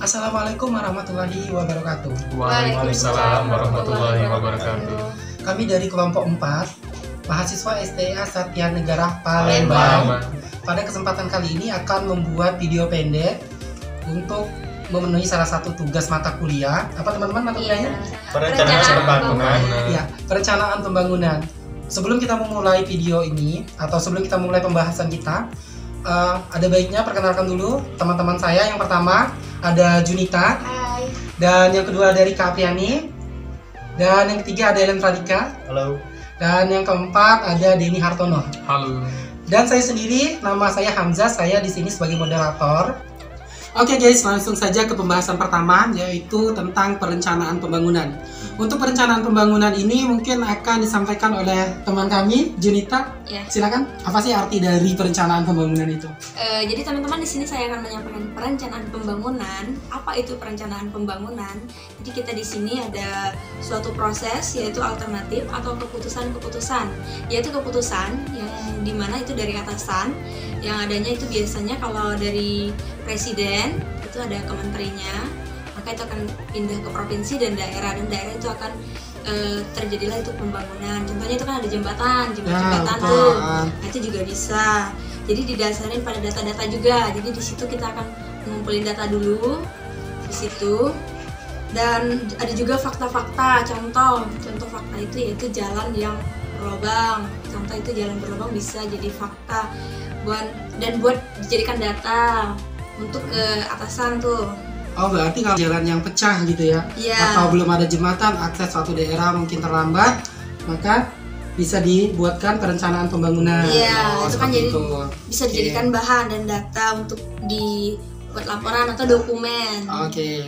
Assalamualaikum warahmatullahi wabarakatuh. Waalaikumsalam warahmatullahi wabarakatuh. Kami dari kelompok 4, mahasiswa STIA Satya Negara Palembang. Pada kesempatan kali ini akan membuat video pendek untuk memenuhi salah satu tugas mata kuliah. Apa teman-teman mata kuliahnya? Perencanaan pembangunan. Ya, perencanaan pembangunan. Sebelum kita memulai video ini atau sebelum kita mulai pembahasan kita, ada baiknya perkenalkan dulu teman-teman saya. Yang pertama ada Junita. Hai. Dan yang kedua dari Kak Apriani. Dan yang ketiga ada Ellen Radika. Halo. Dan yang keempat ada Denny Hartono. Halo. Dan saya sendiri, nama saya Hamzah. Saya di sini sebagai moderator. Oke guys, langsung saja ke pembahasan pertama, yaitu tentang perencanaan pembangunan. Untuk perencanaan pembangunan ini mungkin akan disampaikan oleh teman kami, Junita. Ya. Silakan. Apa sih arti dari perencanaan pembangunan itu? Jadi teman-teman, di sini saya akan menyampaikan perencanaan pembangunan. Apa itu perencanaan pembangunan? Jadi kita di sini ada suatu proses, yaitu alternatif atau keputusan-keputusan. Yaitu keputusan yang dimana itu dari atasan, yang adanya itu biasanya kalau dari presiden itu ada kementerinya, maka itu akan pindah ke provinsi dan daerah itu akan terjadilah itu pembangunan. Contohnya itu kan ada jembatan tuh, nah, itu juga bisa. Jadi didasarin pada data-data juga. Jadi di situ kita akan ngumpulin data dulu di situ, dan ada juga fakta-fakta. Contoh fakta itu yaitu jalan yang berlubang. Contoh itu jalan berlubang bisa jadi fakta buat dijadikan data untuk ke atasan tuh. Oh, berarti kalau jalan yang pecah gitu ya, atau belum ada jembatan, akses suatu daerah mungkin terlambat, maka bisa dibuatkan perencanaan pembangunan. Iya, itu kan jadi itu bisa dijadikan bahan dan data untuk dibuat laporan atau dokumen. Oke,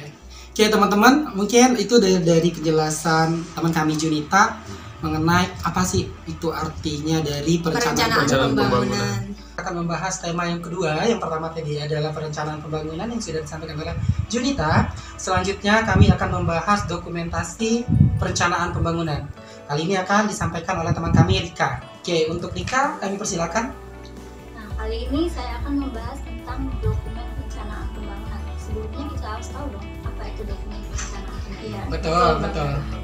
teman-teman, mungkin itu dari penjelasan teman kami Junita mengenai apa sih itu artinya dari perencanaan pembangunan. Akan membahas tema yang kedua. Yang pertama tadi adalah perencanaan pembangunan yang sudah disampaikan oleh Junita. Selanjutnya kami akan membahas dokumentasi perencanaan pembangunan. Kali ini akan disampaikan oleh teman kami Rika. Oke, untuk Rika kami persilakan. Nah, kali ini saya akan membahas tentang dokumen perencanaan pembangunan. Sebelumnya kita harus tahu dong apa itu dokumen perencanaan pembangunan. Betul.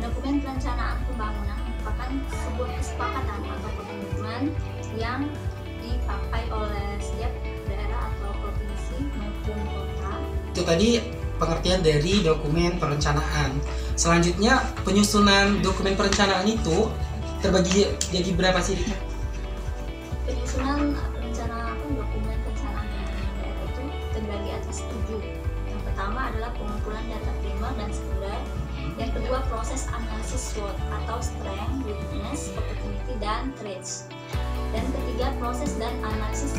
Dokumen perencanaan pembangunan merupakan sebuah kesepakatan atau komitmen yang dipakai oleh setiap daerah atau provinsi maupun kota. Itu tadi pengertian dari dokumen perencanaan. Selanjutnya penyusunan dokumen perencanaan itu terbagi jadi berapa sih, Rika? Penyusunan dokumen perencanaan pembangunan daerah itu terbagi atas 7. Yang pertama adalah pengumpulan data primer dan sekunder. Yang kedua, proses analisis SWOT atau Strength, Weakness, Opportunity, dan Threats. Dan ketiga, proses dan analisis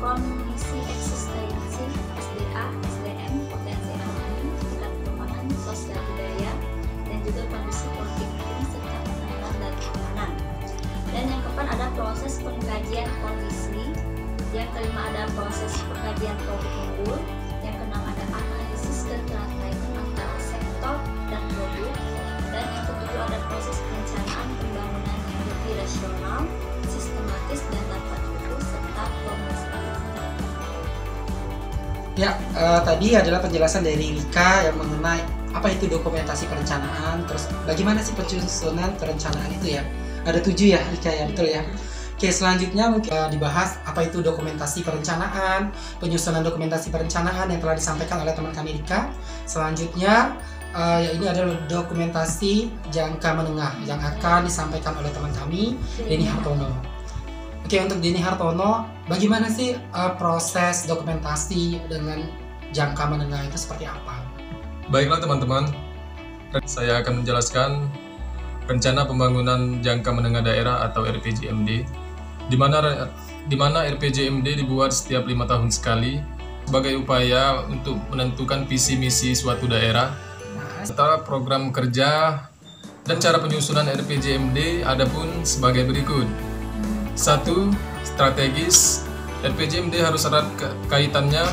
kondisi eksistensi SDA, SDM, potensi ekonomi, tingkat pengembangan sosial budaya, dan juga kondisi politik hukum serta keamanan dan keamanan. Dan yang keempat ada proses pengkajian kondisi. Yang kelima ada proses pengkajian produk unggul. Yang keenam ada analisis keterkaitan antara sektor dan produk. Dan yang ketujuh ada proses perencanaan pembangunan yang lebih rasional, sistematis, dan dapat terukur serta komersial. Ya, tadi adalah penjelasan dari Rika yang mengenai apa itu dokumentasi perencanaan, terus bagaimana sih penyusunan perencanaan itu ya. Ada 7 ya, Rika ya, betul ya. Oke, selanjutnya mungkin dibahas apa itu dokumentasi perencanaan, penyusunan dokumentasi perencanaan yang telah disampaikan oleh teman kami Rika. Selanjutnya, ya ini adalah dokumentasi jangka menengah yang akan disampaikan oleh teman kami Denny Hartono. Oke, untuk Denny Hartono, bagaimana sih proses dokumentasi dengan jangka menengah itu seperti apa? Baiklah teman-teman, saya akan menjelaskan Rencana Pembangunan Jangka Menengah Daerah atau RPJMD, di mana RPJMD dibuat setiap 5 tahun sekali sebagai upaya untuk menentukan visi misi suatu daerah. Setelah program kerja dan cara penyusunan RPJMD adapun sebagai berikut. 1. Strategis. RPJMD harus erat kaitannya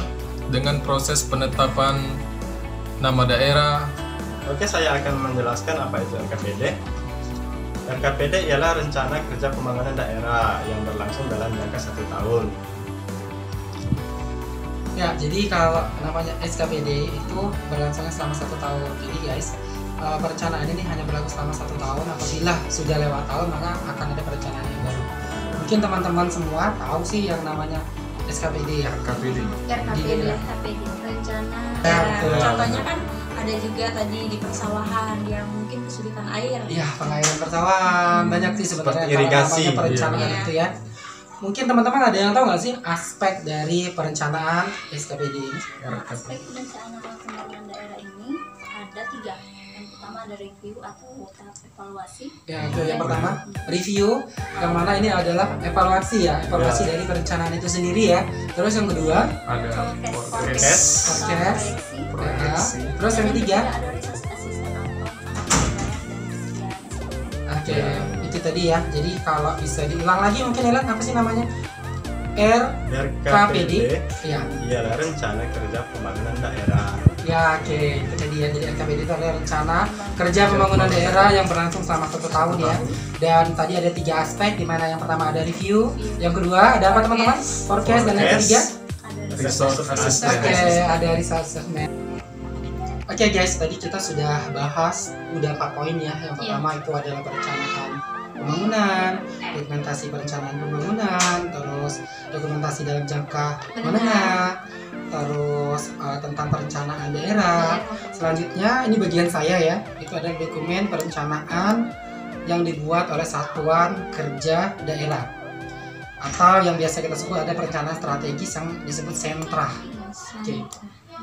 dengan proses penetapan nama daerah. Oke, saya akan menjelaskan apa itu RKPD. RKPD ialah Rencana Kerja Pembangunan Daerah yang berlangsung dalam jangka 1 tahun. Ya, jadi kalau namanya SKPD itu berlangsung selama 1 tahun. Jadi guys, perencanaan ini hanya berlaku selama 1 tahun. Apabila sudah lewat tahun, maka akan ada perencanaan yang baru. Mungkin teman-teman semua tahu sih yang namanya SKPD ya. KPD. RKPD. KPD rencana Ya, Nah, betul. contohnya kan ada juga tadi di persawahan yang mungkin kesulitan air. Iya, pengairan persawahan banyak sih sebenarnya Seperti irigasi. kalau namanya perencanaan Iya. itu ya. Mungkin teman-teman ada yang tahu nggak sih aspek dari perencanaan SKPD ini? aspek perencanaan pembangunan daerah ini ada 3. Yang pertama ada review atau tahap evaluasi. Ya, itu yang pertama review, yang mana ini adalah evaluasi ya, evaluasi dari perencanaan itu sendiri ya. Terus yang kedua, Ada Forecast. atau Forecast. proyeksi. proyeksi. terus yang ketiga, ada resource assessment atau pengamatan daerah dan penyediaan SDM. oke, itu tadi ya. Jadi kalau bisa diulang lagi mungkin Elan apa sih namanya? RKPD. RKPD Ya, ialah rencana kerja pembangunan daerah. ya oke, itu tadi ya. Jadi RKPD itu adalah rencana kerja pembangunan daerah yang berlangsung selama 1 tahun ya. Dan tadi ada 3 aspek, di mana yang pertama ada review, yang kedua ada apa teman-teman? Forecast, dan yang ketiga Ada Resource assessment. oke, ada resource assessment. Oke guys, tadi kita sudah bahas udah 4 poin ya. Yang pertama itu adalah perencanaan pembangunan, dokumentasi perencanaan pembangunan, terus dokumentasi dalam jangka menengah, terus tentang perencanaan daerah. Selanjutnya ini bagian saya ya, itu adalah dokumen perencanaan yang dibuat oleh Satuan Kerja Daerah, atau yang biasa kita sebut ada perencanaan strategis yang disebut sentra. Oke.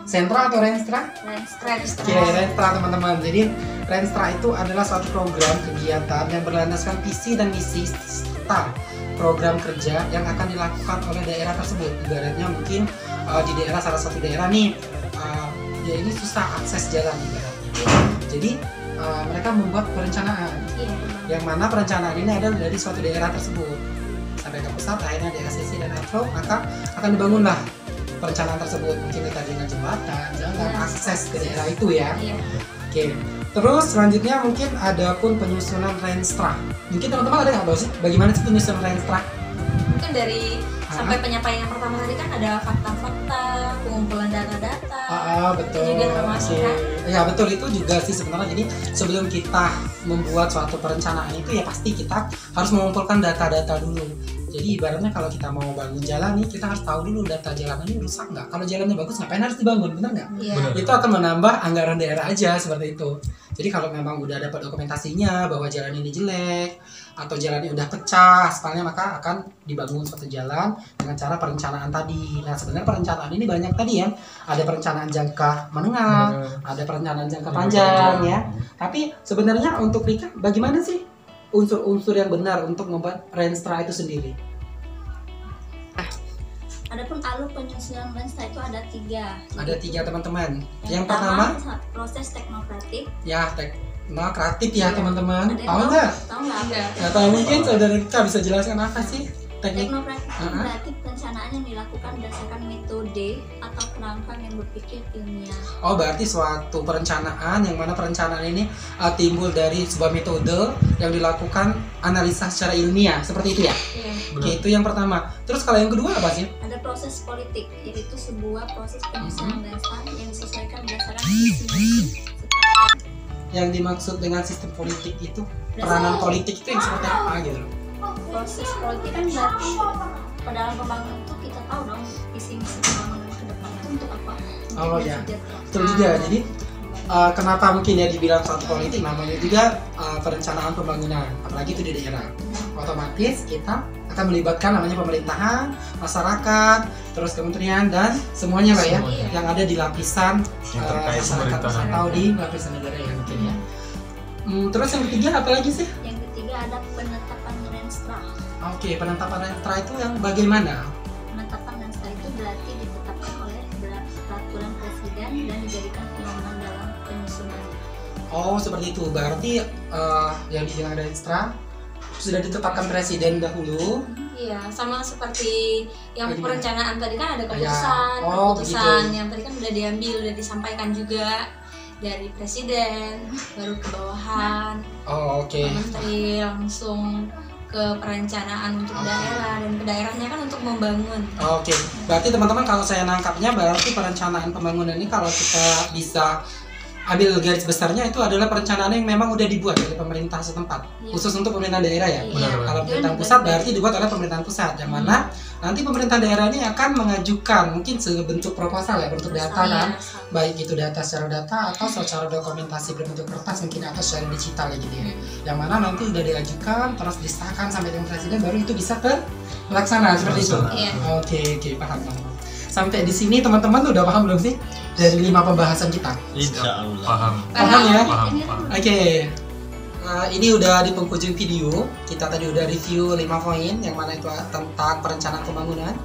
Sentra atau renstra? Oke, renstra teman-teman. Jadi renstra itu adalah suatu program kegiatan yang berlandaskan visi dan misi serta program kerja yang akan dilakukan oleh daerah tersebut. Ibaratnya mungkin di daerah, salah satu daerah nih, dia ini susah akses jalan ibaratnya. Jadi mereka membuat perencanaan, yang mana perencanaan ini adalah dari suatu daerah tersebut sampai ke pusat, akhirnya di ACC dan Afro, maka akan dibangunlah perencanaan tersebut. Mungkin kita dengan jembatan, jalan, akses ke daerah itu ya. Oke. Terus selanjutnya mungkin ada pun penyusunan renstra. Mungkin teman-teman ada nggak tahu sih bagaimana sih penyusunan renstra? Mungkin dari sampai penyampaian yang pertama tadi kan ada fakta-fakta, pengumpulan data-data. Betul. Itu juga termasuk Oke. kan? Ya betul, itu juga sih sebenarnya. Jadi sebelum kita membuat suatu perencanaan itu ya pasti kita harus mengumpulkan data-data dulu. Jadi ibaratnya kalau kita mau bangun jalan nih, kita harus tahu dulu data jalan ini rusak nggak. Kalau jalannya bagus, ngapain harus dibangun, benar nggak? Iya. Benar. Itu akan menambah anggaran daerah aja seperti itu. Jadi kalau memang udah dapat dokumentasinya bahwa jalan ini jelek atau jalannya udah pecah aspalnya, maka akan dibangun suatu jalan dengan cara perencanaan tadi. Nah sebenarnya perencanaan ini banyak tadi ya. Ada perencanaan jangka menengah, ada perencanaan jangka panjang ya. Tapi sebenarnya untuk Rika, bagaimana sih unsur-unsur yang benar untuk membuat renstra itu sendiri? Adapun alur penyusunan renstra itu ada 3. Ada 3 teman-teman. Yang pertama pertama proses teknokratik. ya teknokratik ya teman-teman. Ada yang Tahu nggak? Tahu nggak? Enggak. Nggak tahu, mungkin saudara Rika bisa jelaskan apa sih teknik? Teknokratik itu berarti perencanaan yang dilakukan berdasarkan metode atau kerangka yang berpikir ilmiah. Oh, berarti suatu perencanaan yang mana perencanaan ini timbul dari sebuah metode yang dilakukan analisa secara ilmiah, seperti itu ya? Iya. Oke, itu yang pertama. Terus kalau yang kedua apa sih? Ada proses politik, yaitu sebuah proses penyusunan renstra yang disesuaikan berdasarkan visi misi. Yang dimaksud dengan sistem politik itu, peranan politik itu yang seperti apa gitu loh? Proses politik kan berarti pada dalam pembangunan itu kita tahu dong visi misi pembangunan ke depan itu untuk apa? Untuk Oh, ya. mensejahterakan. Betul juga. Jadi kenapa mungkin ya dibilang suatu politik, namanya juga perencanaan pembangunan, apalagi itu di daerah. Otomatis kita akan melibatkan namanya pemerintahan, masyarakat, terus kementerian dan semuanya lah ya, Semuanya. yang ada di lapisan Yang terkait masyarakat pemerintahan. atau di lapisan negara ya mungkin ya. Terus yang ketiga apa lagi sih? Yang ketiga ada penetapan renstra. Oke, penetapan renstra itu yang bagaimana? Penetapan renstra itu berarti ditetapkan oleh peraturan presiden dan dijadikan pedoman dalam penyusunan. Oh, seperti itu. Berarti yang dibilang renstra sudah ditetapkan presiden dahulu. Iya, sama seperti yang Bagaimana? perencanaan tadi kan ada Ya. keputusan, Oh, keputusan begitu. yang tadi kan udah diambil, udah disampaikan juga dari presiden, baru ke bawahan, Oh, oke. menteri langsung ke perencanaan untuk daerah, dan ke daerahnya kan untuk membangun. Oke, berarti teman-teman kalau saya nangkapnya berarti perencanaan pembangunan ini kalau kita bisa ambil garis besarnya itu adalah perencanaan yang memang udah dibuat oleh pemerintah setempat, Iya. khusus untuk pemerintahan daerah ya. Iya. Benar. Kalau Itu pemerintahan juga pusat baik. berarti dibuat oleh pemerintahan pusat, yang mana nanti pemerintah daerah ini akan mengajukan mungkin sebentuk proposal ya, bentuk data kan, baik itu data secara data atau secara dokumentasi berbentuk kertas mungkin atau secara digital ya gitu ya. Yang mana nanti udah diajukan terus disahkan sampai dengan presiden baru itu bisa terlaksana seperti itu. Iya. Oke, paham. Sampai di sini teman-teman udah paham belum sih dari 5 pembahasan kita? Insya Allah. Paham. Paham ya? Paham. Oke. Ini udah di penghujung video. Kita tadi udah review 5 poin yang mana itu tentang perencanaan pembangunan.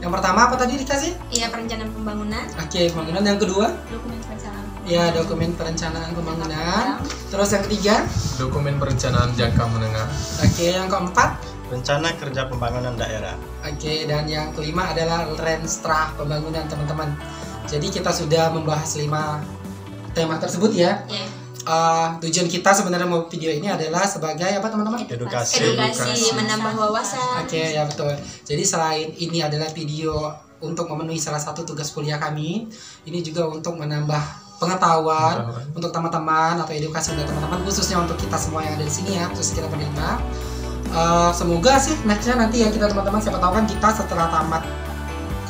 Yang pertama apa tadi dikasih? Iya, perencanaan pembangunan. Oke, pembangunan. Yang kedua? Dokumen perencanaan. Ya, dokumen perencanaan pembangunan. Terus yang ketiga? Dokumen perencanaan jangka menengah. Oke, yang keempat? Rencana kerja pembangunan daerah. Oke, dan yang kelima adalah Renstra pembangunan teman-teman. Jadi kita sudah membahas 5 tema tersebut ya. Iya. Tujuan kita sebenarnya mau video ini adalah sebagai apa teman-teman? Edukasi. Edukasi, menambah wawasan. Oke, ya betul. Jadi selain ini adalah video untuk memenuhi salah satu tugas kuliah kami, ini juga untuk menambah pengetahuan untuk teman-teman atau edukasi untuk teman-teman, khususnya untuk kita semua yang ada di sini ya, khusus kita penerima. Semoga sih nextnya nanti ya kita teman-teman, siapa tahu kan kita setelah tamat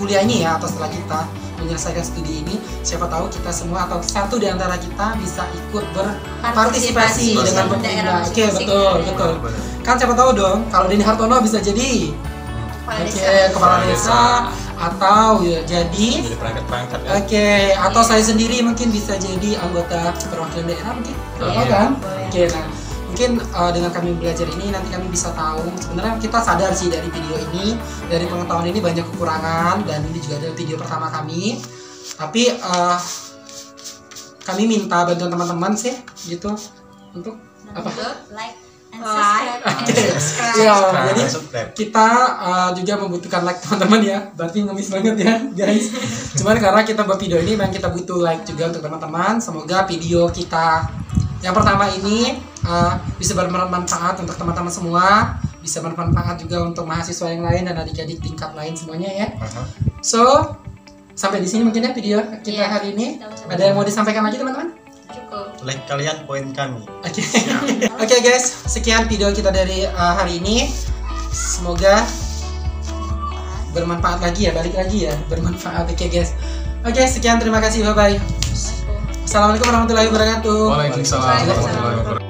kuliah ini ya, atau setelah kita menyelesaikan studi ini, siapa tahu kita semua atau satu di antara kita bisa ikut berpartisipasi Partisipasi dengan di pemerintah. daerah Oke, masing-masing. betul. Kan siapa tahu dong kalau Denny Hartono bisa jadi kepala desa atau ya, jadi Perangkat-perangkat ya. oke, atau saya sendiri mungkin bisa jadi anggota perwakilan daerah mungkin. Iya, kan? boleh. Oke, nah mungkin dengan kami belajar ini nanti kami bisa tahu sebenarnya kita sadar sih dari video ini, dari pengetahuan ini banyak kekurangan dan ini juga adalah video pertama kami. Tapi kami minta bantuan teman-teman sih gitu untuk apa? Like and Like subscribe. Iya, Nah, jadi subscribe. kita juga membutuhkan like teman-teman ya, berarti ngemis banget ya guys. Cuman karena kita buat video ini memang kita butuh like juga untuk teman-teman. Semoga video kita yang pertama ini bisa bermanfaat untuk teman-teman semua, bisa bermanfaat juga untuk mahasiswa yang lain dan adik-adik tingkat lain semuanya ya. So sampai di sini mungkin ya video kita Iya. hari ini. Ada yang mau disampaikan lagi teman-teman? Cukup. Like kalian, poin kami. Oke. Oke guys, sekian video kita dari hari ini. Semoga bermanfaat lagi ya, balik lagi ya, bermanfaat. Oke guys. Oke, sekian, terima kasih, bye bye. Assalamualaikum warahmatullahi wabarakatuh. Waalaikumsalam warahmatullahi wabarakatuh.